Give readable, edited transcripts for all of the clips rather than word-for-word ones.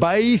22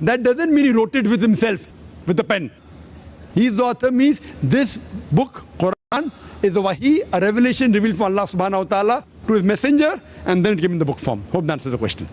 That doesn't mean he wrote it with himself, with a pen. He is the author, means this book, Quran, is a wahi, a revelation revealed from Allah subhanahu wa ta'ala to his messenger, and then it came in the book form. Hope that answers the question.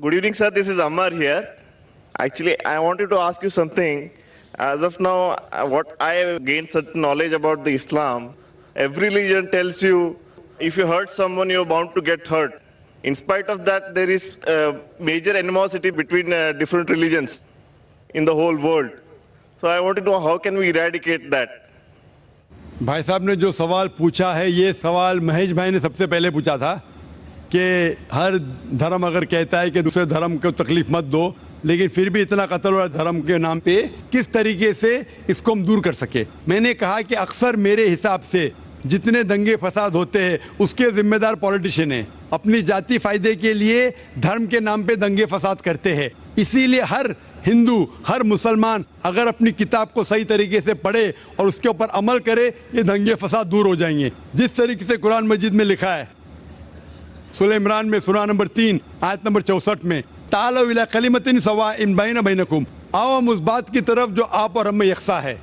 Good evening, sir. This is Ammar here. Actually, I wanted to ask you something. As of now, what I have gained certain knowledge about the Islam, every religion tells you if you hurt someone, you're bound to get hurt. In spite of that, there is major animosity between different religions in the whole world. So I wanted to know how can we eradicate that? بھائی صاحب نے جو سوال پوچھا ہے یہ سوال مہیش بھائی نے سب سے پہلے پوچھا تھا کہ ہر دھرم اگر کہتا ہے کہ دوسرے دھرم کو تکلیف مت دو لیکن پھر بھی اتنا قتل ہوا دھرم کے نام پہ کس طریقے سے اس کو ہم دور کر سکے. میں نے کہا کہ اکثر میرے حساب سے جتنے دنگے فساد ہوتے ہیں اس کے ذمہ دار پولیٹیشین ہیں, اپنی ذاتی فائدے کے لیے دھرم کے نام پہ دنگے فساد کرتے ہیں. اسی لیے ہر ہندو ہر مسلمان اگر اپنی کتاب کو صحیح طریقے سے پڑھے اور اس کے اوپر عمل کرے یہ دنگے فساد دور ہو جائیں گے. جس طریقے سے قرآن مجید میں لکھا ہے سورہ عمران میں سورہ نمبر 3 آیت نمبر 64 میں تعالوا الی کلمۃ سواء بین بینکم, آؤ ہم اس بات کی طرف جو آپ اور ہم میں یکساں ہے.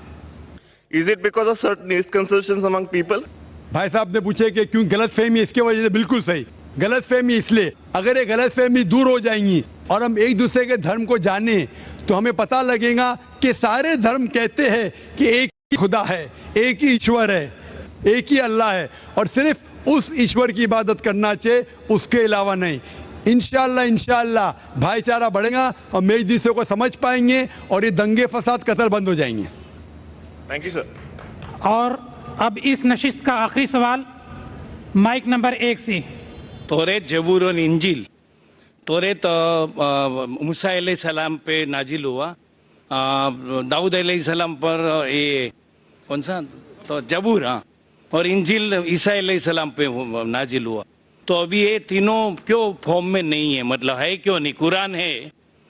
Is it because of certain misconceptions among people? بھائی صاحب نے پوچھے کہ کیوں غلط فہمی, اس کی وجہ سے بالکل صحیح. غلط فہمی اس لیے اگر یہ غلط فہمی دور ہو جائیں گی اور ہم ایک دوسرے کے دھرم کو جانیں تو ہمیں پتہ لگے گا کہ سارے دھرم کہتے ہیں کہ ایک ہی خدا ہے, ایک ہی ایشور ہے, ایک ہی اللہ ہے اور صرف اس ایشور کی عبادت کرنا چاہیے, اس کے علاوہ نہیں. انشاءاللہ بھائی چارہ بڑھے گا اور میری دوسرے کو سمجھ پائیں گے اور یہ دنگے فساد قتل بند ہو جائیں گے. Thank you, sir. اور اب اس نشست کا آخری سوال مائک نمبر 1 سے. توریت, زبور اور انجیل. توریت موسیٰ علیہ السلام پہ نازل ہوا, داؤد علیہ السلام پر یہ کون سا تو زبور, ہاں, اور انجیل عیسیٰ علیہ السلام پہ نازل ہوا. تو ابھی یہ تینوں کیوں فارم میں نہیں ہے, مطلب ہے کیوں نہیں؟ قرآن ہے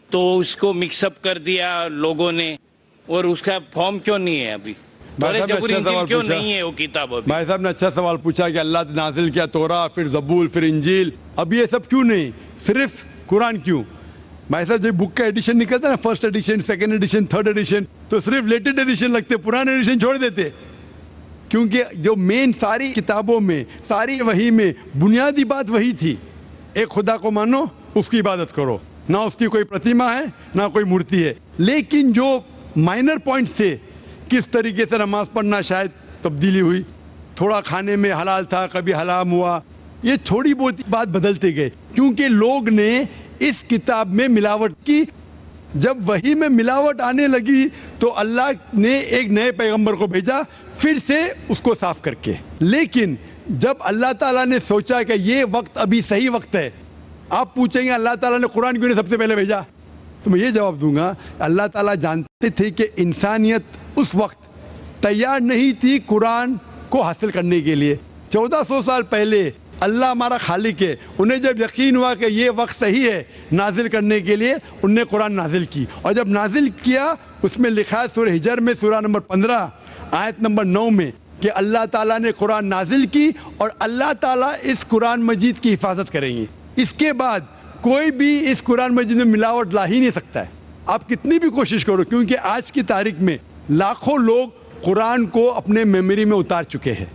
تو اس کو مکس اپ کر دیا لوگوں نے اور اس کا فارم کیوں نہیں ہے ابھی؟ زبور انجیل کیوں نہیں ہے وہ کتاب ابھی؟ بھائی صاحب نے اچھا سوال پوچھا کہ اللہ نے نازل کیا تورا, پھر زبور, پھر انجیل, اب یہ سب کیوں نہیں, صرف قرآن کیوں؟ بھائی صاحب جب بک کا ایڈیشن نکلتا ہے نا, first edition, second edition, third edition, تو صرف لیٹسٹ ایڈیشن لگتے, پرانے ایڈیشن چھوڑ دیتے. کیونکہ جو مین ساری کتابوں میں ساری وحی میں بنیادی بات وہی تھی, ایک خدا کو مانو, اس کی عبادت کرو, نہ اس کی کوئی پرتیما ہے نہ کوئی مورتی ہے. لیکن جو مائنر پوائنٹس تھے, کس طریقے سے نماز پڑھنا شاید تبدیلی ہوئی, تھوڑا کھانے میں حلال تھا کبھی حرام ہوا, یہ تھوڑی بہت بات بدلتے گئے کیونکہ لوگ نے اس کتاب میں ملاوٹ کی. جب وحی میں ملاوٹ آنے لگی تو اللہ نے ایک نئے پیغمبر کو بھیجا پھر سے اس کو صاف کر کے. لیکن جب اللہ تعالیٰ نے سوچا کہ یہ وقت ابھی صحیح وقت ہے, آپ پوچھیں گے اللہ تعالیٰ نے قرآن کیوں نہیں سب سے پہلے بھیجا, تو میں یہ جواب دوں گا اللہ تعالیٰ جانتے تھے کہ انسانیت اس وقت تیار نہیں تھی قرآن کو حاصل کرنے کے لیے. 1400 سال پہلے اللہ ہمارا خالق ہے, انہیں جب یقین ہوا کہ یہ وقت صحیح ہے نازل کرنے کے لیے, انہوں نے قرآن نازل کی. اور جب نازل کیا اس میں لکھا ہے سورہ ہجر میں سورہ نمبر 15 آیت نمبر 9 میں کہ اللہ تعالیٰ نے قرآن نازل کی اور اللہ تعالیٰ اس قرآن مجید کی حفاظت کریں گے. اس کے بعد کوئی بھی اس قرآن مجید میں ملاوٹ لا ہی نہیں سکتا ہے, آپ کتنی بھی کوشش کرو, کیونکہ آج کی تاریخ میں لاکھوں لوگ قرآن کو اپنے میموری میں اتار چکے ہیں.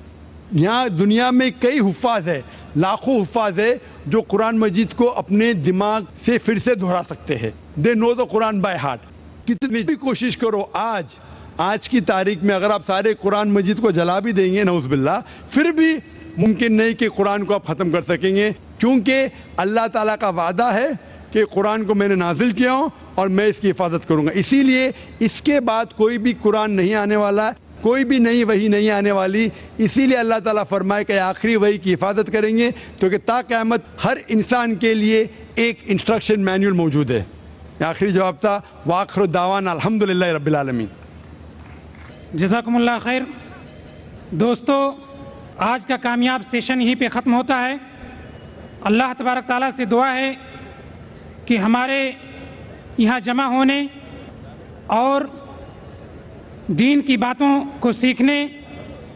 یہاں دنیا میں کئی حفاظ ہیں, لاکھوں حفاظ ہیں جو قرآن مجید کو اپنے دماغ سے پھر سے دہرا سکتے ہیں. دے نو دا قرآن بائی ہارٹ. کتنی بھی کوشش کرو, آج کی تاریخ میں اگر آپ سارے قرآن مجید کو جلا بھی دیں گے نعوذ باللہ, پھر بھی ممکن نہیں کہ قرآن کو آپ ختم کر سکیں گے, کیونکہ اللہ تعالیٰ کا وعدہ ہے کہ قرآن کو میں نے نازل کیا ہوں اور میں اس کی حفاظت کروں گا. اسی لیے اس کے بعد کوئی بھی قرآن نہیں آنے والا, کوئی بھی نئی وحی نہیں آنے والی. اسی لیے اللہ تعالیٰ فرمائے کہ آخری وحی کی حفاظت کریں گے, تو کہ تا قیامت ہر انسان کے لیے ایک انسٹرکشن مینول موجود ہے. آخری جواب تھا. وآخر دعوانا الحمدللہ رب العالمین. جزاکم اللہ خیر. دوستو, آج کا کامیاب سیشن یہیں پہ ختم ہوتا ہے. اللہ تبارک تعالیٰ سے دعا ہے کہ ہمارے یہاں جمع ہونے اور دین کی باتوں کو سیکھنے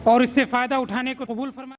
اور اس سے فائدہ اٹھانے کو قبول فرمائے.